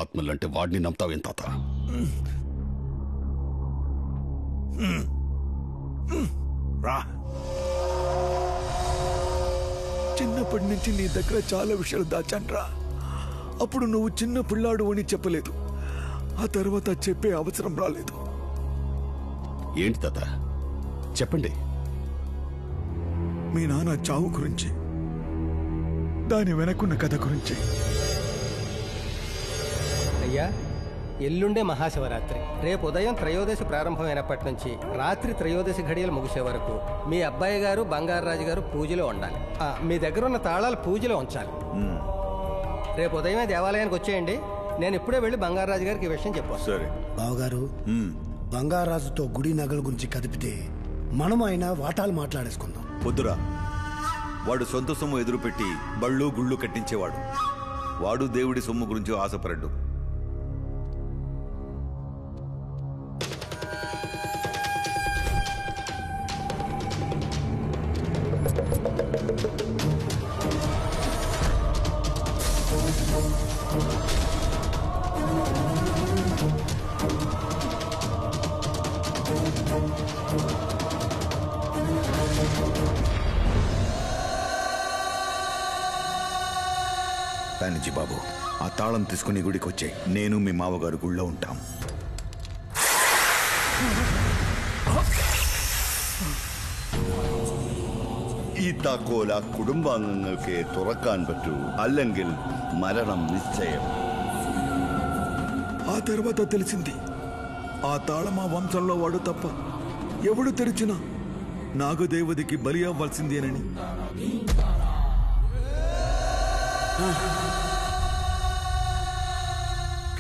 ఆత్మలంటే వాడిని నమ్ముతావేం తాత? రా. చిన్నప్పటి నుంచి నీ దగ్గర చాలా విషయాలు దాచాన్రా. అప్పుడు నువ్వు చిన్న పిల్లాడు అని చెప్పలేదు. ఆ తర్వాత చెప్పే అవసరం రాలేదు. ఏంటి తాత చెప్పండి. మీ నాన్న చావు గురించి, దాని వెనకున్న కథ గురించి. అయ్యా, ఎల్లుండే మహాశివరాత్రి. రేపు ఉదయం త్రయోదశి ప్రారంభమైనప్పటి నుంచి రాత్రి త్రయోదశి ఘడియలు ముగిసే వరకు మీ అబ్బాయి గారు బంగారాజు గారు పూజలో ఉండాలి. మీ దగ్గర ఉన్న తాళాలు పూజలో ఉంచాలి. రేపు ఉదయమే దేవాలయానికి వచ్చేయండి. నేను ఇప్పుడే వెళ్ళి బంగారాజు గారికి ఈ విషయం చెప్పాను. సరే బావగారు, బంగారాజుతో గుడి నగల గురించి కదిపితే మనం ఆయన వాటాలు మాట్లాడేసుకుందాం. వద్దురా, వాడు సొంత సొమ్ము ఎదురుపెట్టి బళ్ళు గుళ్ళు కట్టించేవాడు. వాడు దేవుడి సొమ్ము గురించి ఆశపడ్డు. బానిజీ బాబు, ఆ తాళం తీసుకుని గుడికి వచ్చాయి. నేను మీ మావగారు గుళ్ళో ఉంటాం. ഈ താക്കോൽ ആ കുടുംബാംഗങ്ങൾക്ക് തുറക്കാൻ പറ്റൂ, അല്ലെങ്കിൽ മരണം നിശ്ചയം. ఆ తర్వాత తెలిసింది, ఆ తాళం ఆ వంశంలో వాడు తప్ప ఎవడు తెరిచినా నాగదేవతకి బలి అవ్వాల్సిందేనని.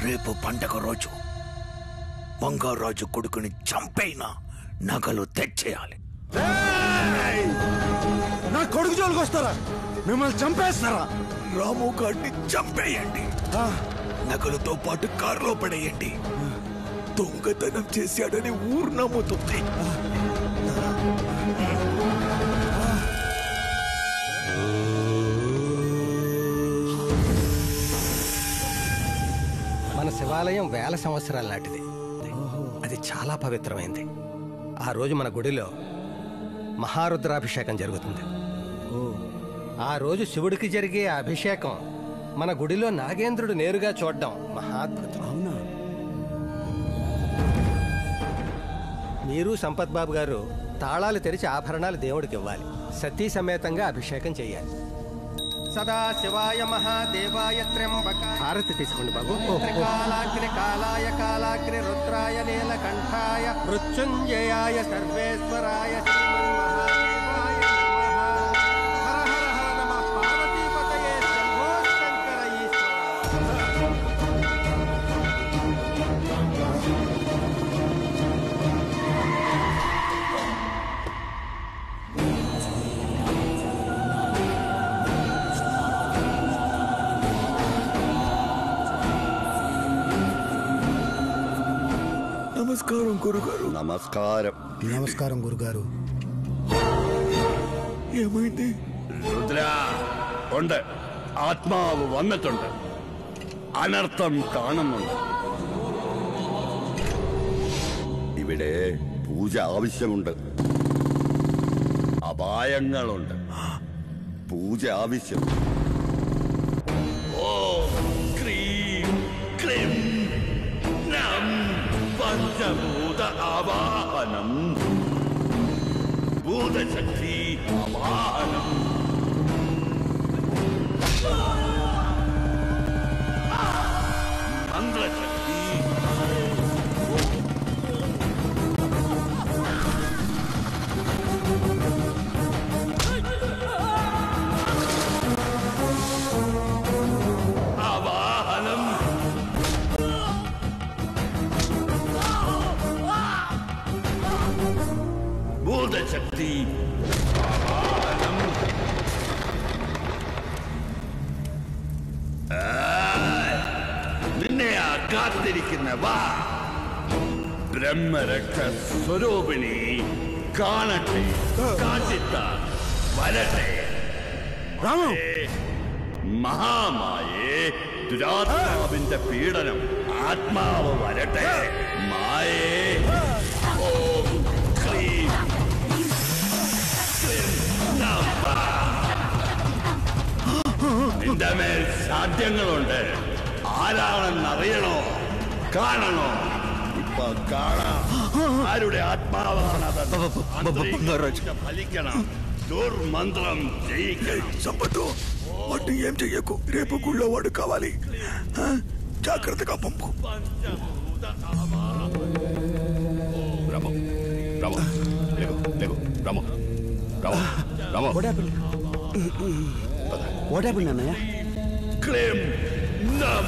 రేపు పండగ రోజు బంగారాజు కొడుకుని చంపైనా నగలు తెచ్చేయాలి. నా కొడుకు జోలికి వస్తారా? మిమ్మల్ని చంపేస్తారా? రాము గారిని చంపేయండి. నగలతో పాటు కారులో పడేయండి. దొంగతనం చేశాడని ఊరు నమ్ముతుంది. మన శివాలయం 1000 సంవత్సరాల నాటిది. అది చాలా పవిత్రమైంది. ఆ రోజు మన గుడిలో మహారుద్రాభిషేకం జరుగుతుంది. ఆ రోజు శివుడికి జరిగే అభిషేకం మన గుడిలో నాగేంద్రుడు నేరుగా చూడడం మహాద్భుతం. అవునా? మీరు సంపత్ బాబు గారు తాళాలు తెరిచి ఆభరణాలు దేవుడికి ఇవ్వాలి. సతీ సమేతంగా అభిషేకం చేయాలి. సదా శివాయ మహాదేవాయ త్ర్యంబక. హారతి తీసుకోండి బాబు. త్రికాలాగ్ని కాలాయ కాలాగ్ని రుద్రాయ నీలకంఠాయ మృత్యుంజయాయ సర్వేశ్వరాయ శ్రీమన్మహాదేవాయ నమః. హర హర హర నమః పార్వతీపతయే శంభో శంకర ఈశ్వర. నమస్కారం గురుగారు. നമസ്കാരം. నమస్కారం గురుగారు. ఏమైంది? രുദ്ര ഉണ്ട്, ആത്മാവ് വന്നിട്ടുണ്ട്. അനർത്ഥം കാണുന്നുണ്ട്. ഇവിടെ പൂജ ആവശ്യമുണ്ട്. അപായങ്ങളുണ്ട്. പൂജ ആവശ്യം. ഓം ക്രീം ക്ലീം നം പഞ്ചഭൂത ആവാഹനം. ഭൂതശക്തി ആവാഹനം. മന്ത്രശക്തി. ആവാഹനം. ഭൂതശക്തി ആവാഹനം. നിന്നെയാ കാത്തിരിക്കുന്ന വാ ബ്രഹ്മരക്ഷ സ്വരൂപിണി. കാണട്ടെ, കാട്ടിത്ത വരട്ടെ. రాము, മഹാമായേ ദുരാത്മാവിന്റെ പീഡനം ആത്മാവ് വരട്ടെ. മായേ ഓം ക്രീം നമഃ. നിന്റെ മേൽ സാധ്യങ്ങളുണ്ട്. ആരാണെന്നറിയണോ? കാണണോ? ഇപ്പൊ കാണാം ആരുടെ ആത്മാവാണതെന്ന്. ഫലിക്കണം. దుర్మంత్రం జయించడం. సంపత్తు వాటిని ఏం చెయ్యకు. రేపు గుళ్ళో వాడు కావాలి. జాగ్రత్తగా పంపు. రాము రాము లేగు లేగు రాము రాము రాము. వాట్ హ్యాపెండ్ అన్నయ్య? క్లీం నం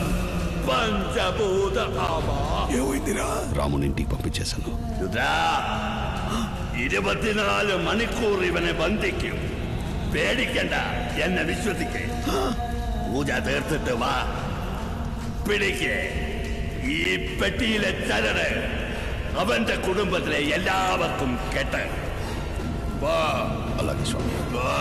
పంచభూత ఆమా. ఏమైందిరా? రాముని ఇంటికి పంపించేశాను. 24 മണിക്കൂർ ഇവനെ ബന്ധിക്കും. പേടിക്കണ്ട, എന്നെ വിശ്വസിക്കേ. പൂജ തീർത്തിട്ട് വാ. പിടിക്കേ ഈ പെട്ടിയിലെ ചരട് അവന്റെ കുടുംബത്തിലെ എല്ലാവർക്കും കെട്ട്. വാ. అలాగే స్వామి. വാ.